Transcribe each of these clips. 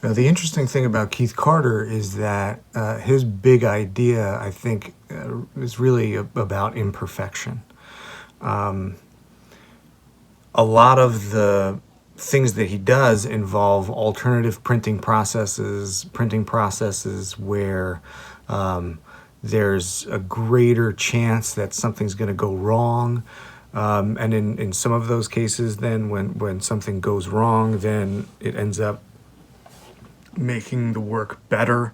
Now, the interesting thing about Keith Carter is that his big idea, I think, is really about imperfection. A lot of the things that he does involve alternative printing processes where there's a greater chance that something's going to go wrong. And in some of those cases, then when something goes wrong, then it ends up making the work better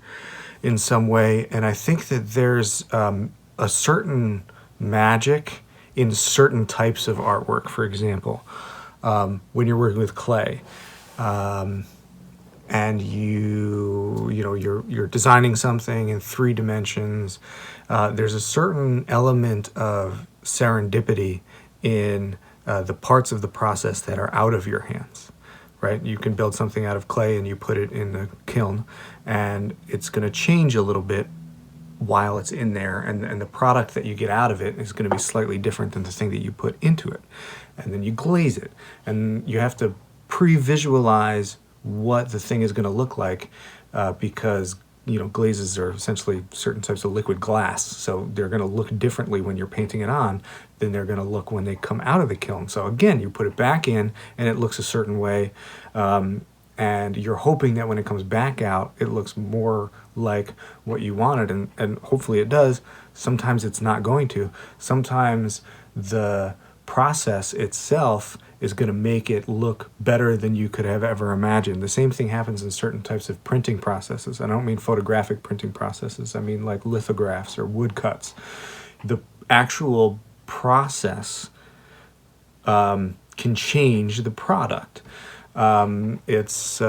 in some way. And I think that there's a certain magic in certain types of artwork. For example, when you're working with clay, and you're designing something in 3 dimensions, there's a certain element of serendipity in the parts of the process that are out of your hands, right? You can build something out of clay and you put it in the kiln, and it's going to change a little bit while it's in there, and the product that you get out of it is going to be slightly different than the thing that you put into it. And then you glaze it, and you have to pre-visualize what the thing is going to look like, because glazes are essentially certain types of liquid glass, so they're going to look differently when you're painting it on than they're going to look when they come out of the kiln. So again, you put it back in and it looks a certain way, and you're hoping that when it comes back out it looks more like what you wanted, and hopefully it does. Sometimes it's not going to. Sometimes the process itself is going to make it look better than you could have ever imagined. The same thing happens in certain types of printing processes. I don't mean photographic printing processes. I mean like lithographs or woodcuts. The actual process can change the product. It's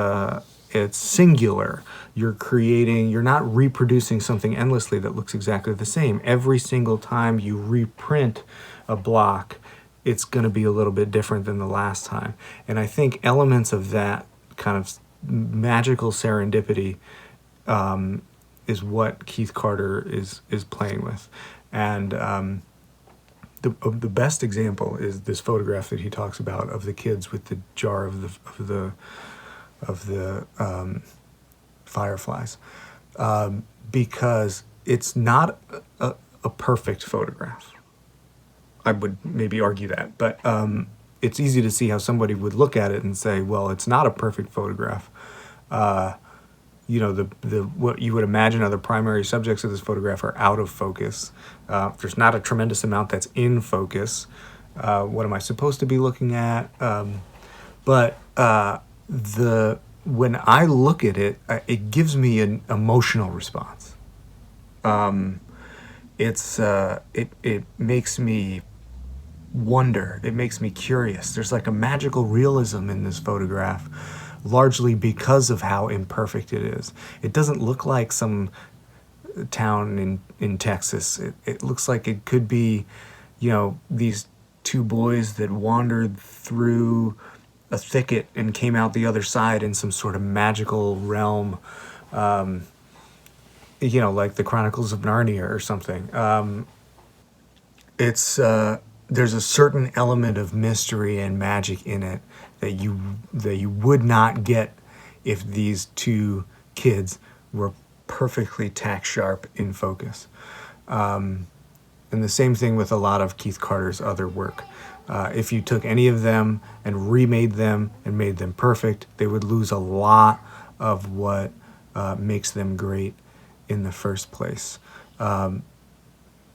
singular. You're not reproducing something endlessly that looks exactly the same. Every single time you reprint a block, it's going to be a little bit different than the last time. And I think elements of that kind of magical serendipity is what Keith Carter is playing with. And the best example is this photograph that he talks about of the kids with the jar of the fireflies, because it's not a perfect photograph. I would maybe argue that, but it's easy to see how somebody would look at it and say, well, it's not a perfect photograph. What you would imagine are the primary subjects of this photograph are out of focus. There's not a tremendous amount that's in focus. What am I supposed to be looking at? But when I look at it, it gives me an emotional response. It makes me wonder. It makes me curious. There's like a magical realism in this photograph, largely because of how imperfect it is. It doesn't look like some town in Texas. It looks like it could be, these 2 boys that wandered through a thicket and came out the other side in some sort of magical realm, like the Chronicles of Narnia or something. There's a certain element of mystery and magic in it that you would not get if these 2 kids were perfectly tack sharp in focus. And the same thing with a lot of Keith Carter's other work. If you took any of them and remade them and made them perfect, they would lose a lot of what makes them great in the first place.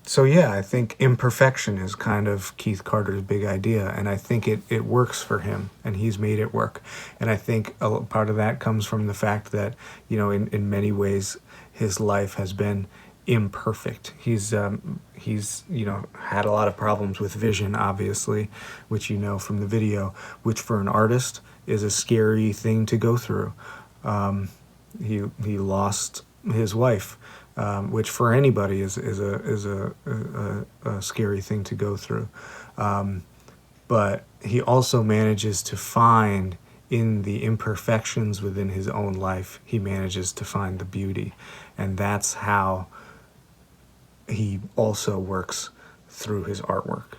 So yeah, I think imperfection is kind of Keith Carter's big idea, and I think it works for him, and he's made it work. And I think a part of that comes from the fact that, in many ways, his life has been imperfect. He's had a lot of problems with vision, obviously, which from the video, which for an artist is a scary thing to go through. He lost his wife, which for anybody is a scary thing to go through. But he also manages to find, in the imperfections within his own life, he manages to find the beauty. And that's how he also works through his artwork.